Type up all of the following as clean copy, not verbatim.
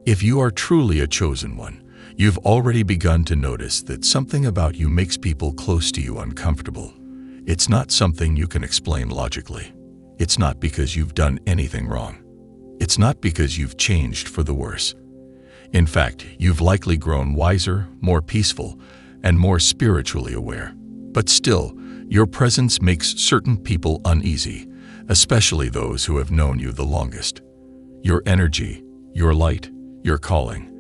If you are truly a chosen one, you've already begun to notice that something about you makes people close to you uncomfortable. It's not something you can explain logically. It's not because you've done anything wrong. It's not because you've changed for the worse. In fact, you've likely grown wiser, more peaceful, and more spiritually aware. But still, your presence makes certain people uneasy, especially those who have known you the longest. Your energy, your light, your calling,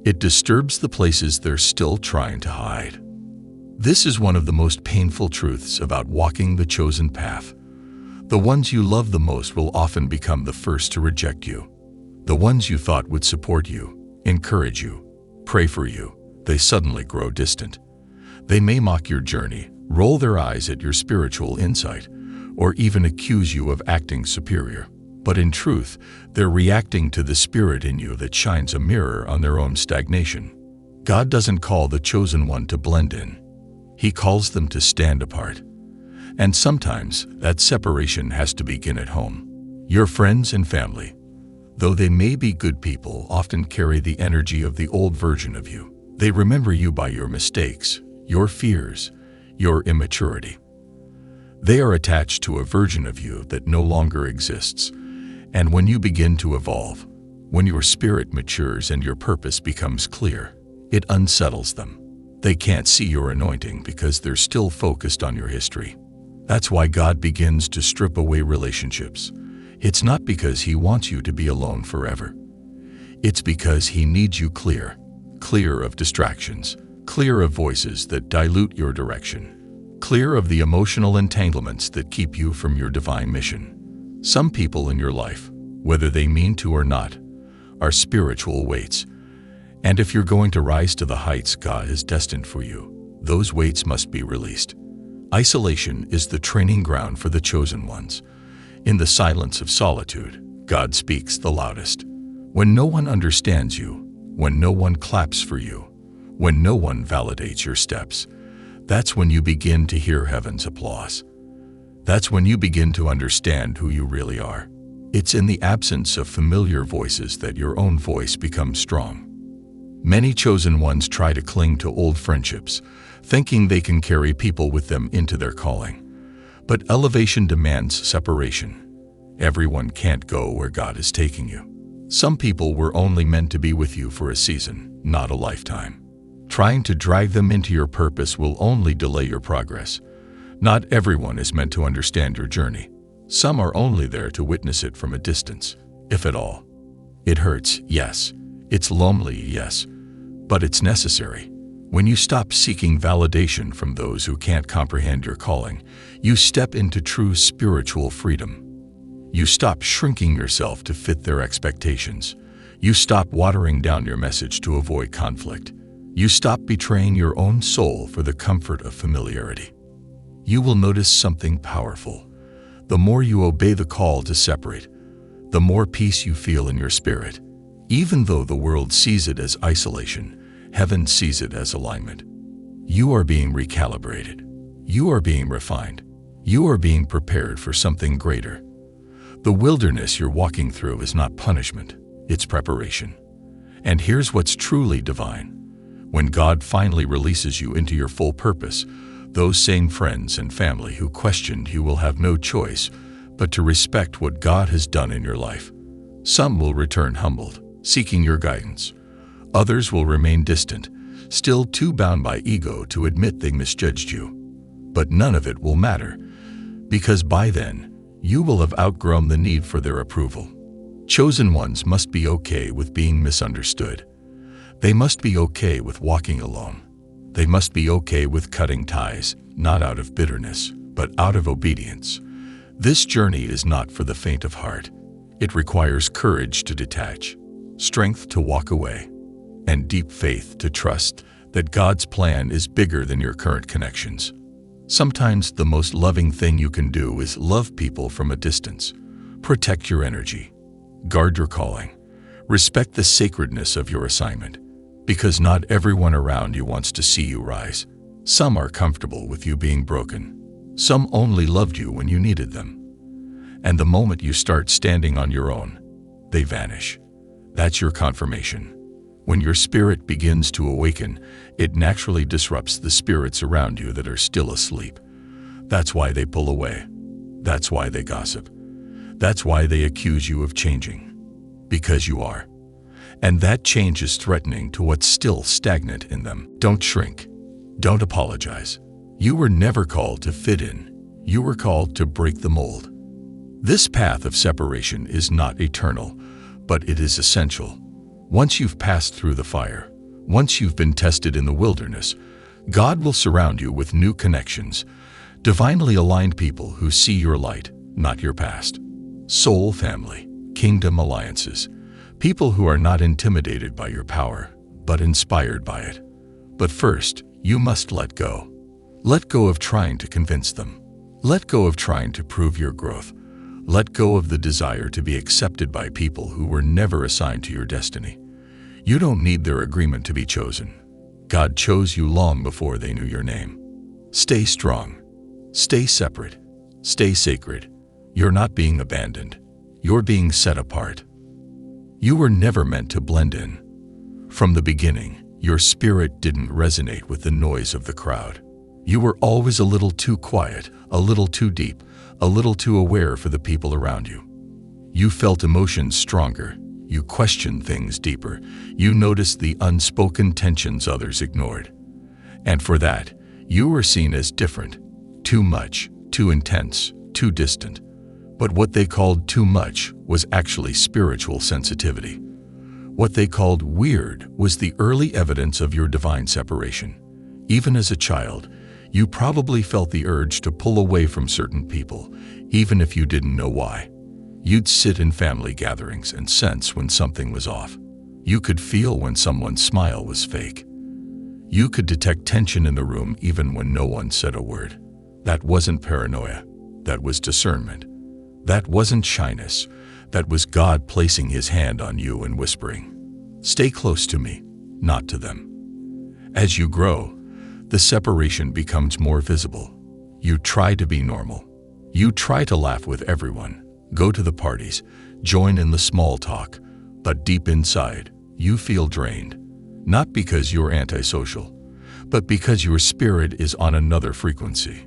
it disturbs the places they're still trying to hide. This is one of the most painful truths about walking the chosen path. The ones you love the most will often become the first to reject you. The ones you thought would support you, encourage you, pray for you, they suddenly grow distant. They may mock your journey, roll their eyes at your spiritual insight, or even accuse you of acting superior. But in truth, they're reacting to the spirit in you that shines a mirror on their own stagnation. God doesn't call the chosen one to blend in. He calls them to stand apart. And sometimes that separation has to begin at home. Your friends and family, though they may be good people, often carry the energy of the old version of you. They remember you by your mistakes, your fears, your immaturity. They are attached to a version of you that no longer exists. And when you begin to evolve, when your spirit matures and your purpose becomes clear, it unsettles them. They can't see your anointing because they're still focused on your history. That's why God begins to strip away relationships. It's not because He wants you to be alone forever. It's because He needs you clear of distractions, clear of voices that dilute your direction, clear of the emotional entanglements that keep you from your divine mission. Some people in your life, whether they mean to or not, are spiritual weights. And if you're going to rise to the heights God has destined for you, those weights must be released. Isolation is the training ground for the chosen ones. In the silence of solitude, God speaks the loudest. When no one understands you, when no one claps for you, when no one validates your steps, that's when you begin to hear heaven's applause. That's when you begin to understand who you really are. It's in the absence of familiar voices that your own voice becomes strong. Many chosen ones try to cling to old friendships, thinking they can carry people with them into their calling. But elevation demands separation. Everyone can't go where God is taking you. Some people were only meant to be with you for a season, not a lifetime. Trying to drag them into your purpose will only delay your progress. Not everyone is meant to understand your journey. Some are only there to witness it from a distance, if at all. It hurts, yes. It's lonely, yes. But it's necessary. When you stop seeking validation from those who can't comprehend your calling, you step into true spiritual freedom. You stop shrinking yourself to fit their expectations. You stop watering down your message to avoid conflict. You stop betraying your own soul for the comfort of familiarity. You will notice something powerful. The more you obey the call to separate, the more peace you feel in your spirit. Even though the world sees it as isolation, heaven sees it as alignment. You are being recalibrated. You are being refined. You are being prepared for something greater. The wilderness you're walking through is not punishment, it's preparation. And here's what's truly divine. When God finally releases you into your full purpose, those same friends and family who questioned you will have no choice but to respect what God has done in your life. Some will return humbled, seeking your guidance. Others will remain distant, still too bound by ego to admit they misjudged you. But none of it will matter, because by then, you will have outgrown the need for their approval. Chosen ones must be okay with being misunderstood. They must be okay with walking alone. They must be okay with cutting ties, not out of bitterness, but out of obedience. This journey is not for the faint of heart. It requires courage to detach, strength to walk away, and deep faith to trust that God's plan is bigger than your current connections. Sometimes the most loving thing you can do is love people from a distance. Protect your energy. Guard your calling. Respect the sacredness of your assignment. Because not everyone around you wants to see you rise. Some are comfortable with you being broken. Some only loved you when you needed them. And the moment you start standing on your own, they vanish. That's your confirmation. When your spirit begins to awaken, it naturally disrupts the spirits around you that are still asleep. That's why they pull away. That's why they gossip. That's why they accuse you of changing. Because you are. And that change is threatening to what's still stagnant in them. Don't shrink. Don't apologize. You were never called to fit in. You were called to break the mold. This path of separation is not eternal, but it is essential. Once you've passed through the fire, once you've been tested in the wilderness, God will surround you with new connections, divinely aligned people who see your light, not your past. Soul family, kingdom alliances, people who are not intimidated by your power, but inspired by it. But first, you must let go. Let go of trying to convince them. Let go of trying to prove your growth. Let go of the desire to be accepted by people who were never assigned to your destiny. You don't need their agreement to be chosen. God chose you long before they knew your name. Stay strong. Stay separate. Stay sacred. You're not being abandoned. You're being set apart. You were never meant to blend in. From the beginning, your spirit didn't resonate with the noise of the crowd. You were always a little too quiet, a little too deep, a little too aware for the people around you. You felt emotions stronger. You questioned things deeper. You noticed the unspoken tensions others ignored. And for that, you were seen as different. Too much, too intense, too distant. But what they called too much was actually spiritual sensitivity. What they called weird was the early evidence of your divine separation. Even as a child, you probably felt the urge to pull away from certain people, even if you didn't know why. You'd sit in family gatherings and sense when something was off. You could feel when someone's smile was fake. You could detect tension in the room even when no one said a word. That wasn't paranoia. That was discernment. That wasn't shyness. That was God placing His hand on you and whispering, "Stay close to me, not to them." As you grow, the separation becomes more visible. You try to be normal. You try to laugh with everyone, go to the parties, join in the small talk, but deep inside, you feel drained. Not because you're antisocial, but because your spirit is on another frequency.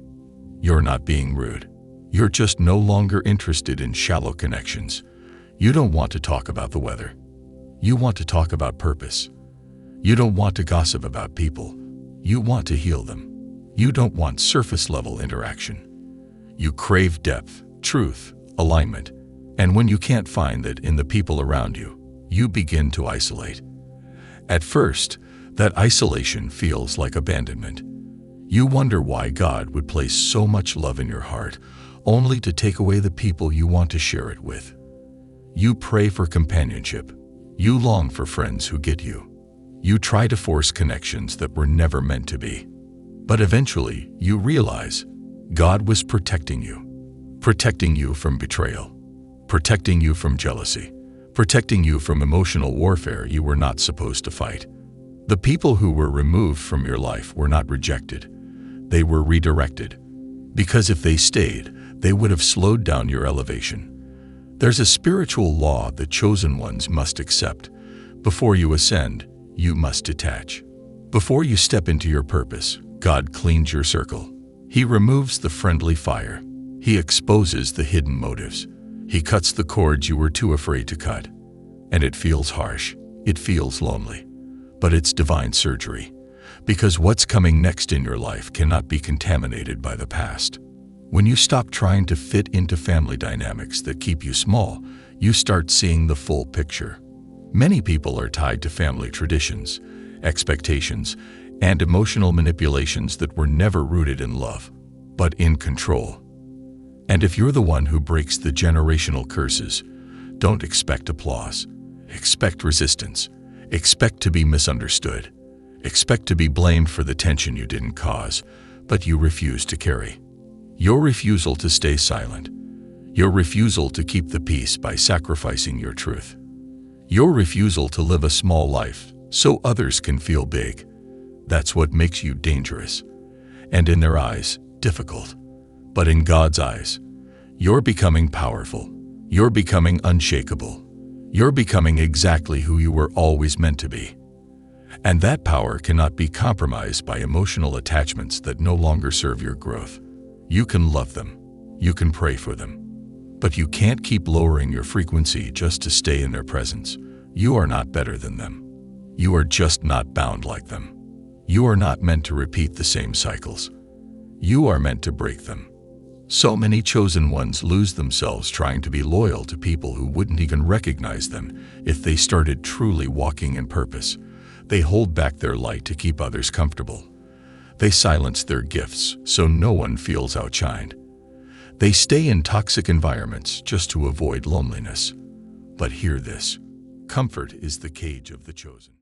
You're not being rude. You're just no longer interested in shallow connections. You don't want to talk about the weather. You want to talk about purpose. You don't want to gossip about people. You want to heal them. You don't want surface-level interaction. You crave depth, truth, alignment. And when you can't find that in the people around you, you begin to isolate. At first, that isolation feels like abandonment. You wonder why God would place so much love in your heart, only to take away the people you want to share it with. You pray for companionship. You long for friends who get you. You try to force connections that were never meant to be. But eventually, you realize God was protecting you from betrayal, protecting you from jealousy, protecting you from emotional warfare you were not supposed to fight. The people who were removed from your life were not rejected. They were redirected. Because if they stayed, they would have slowed down your elevation. There's a spiritual law the chosen ones must accept. Before you ascend, you must detach. Before you step into your purpose, God cleans your circle. He removes the friendly fire. He exposes the hidden motives. He cuts the cords you were too afraid to cut. And it feels harsh. It feels lonely. But it's divine surgery. Because what's coming next in your life cannot be contaminated by the past. When you stop trying to fit into family dynamics that keep you small, you start seeing the full picture. Many people are tied to family traditions, expectations, and emotional manipulations that were never rooted in love, but in control. And if you're the one who breaks the generational curses, don't expect applause. Expect resistance. Expect to be misunderstood. Expect to be blamed for the tension you didn't cause, but you refuse to carry. Your refusal to stay silent. Your refusal to keep the peace by sacrificing your truth. Your refusal to live a small life so others can feel big. That's what makes you dangerous. And in their eyes, difficult. But in God's eyes, you're becoming powerful. You're becoming unshakable. You're becoming exactly who you were always meant to be. And that power cannot be compromised by emotional attachments that no longer serve your growth. You can love them. You can pray for them. But you can't keep lowering your frequency just to stay in their presence. You are not better than them. You are just not bound like them. You are not meant to repeat the same cycles. You are meant to break them. So many chosen ones lose themselves trying to be loyal to people who wouldn't even recognize them if they started truly walking in purpose. They hold back their light to keep others comfortable. They silence their gifts so no one feels outshined. They stay in toxic environments just to avoid loneliness. But hear this: comfort is the cage of the chosen.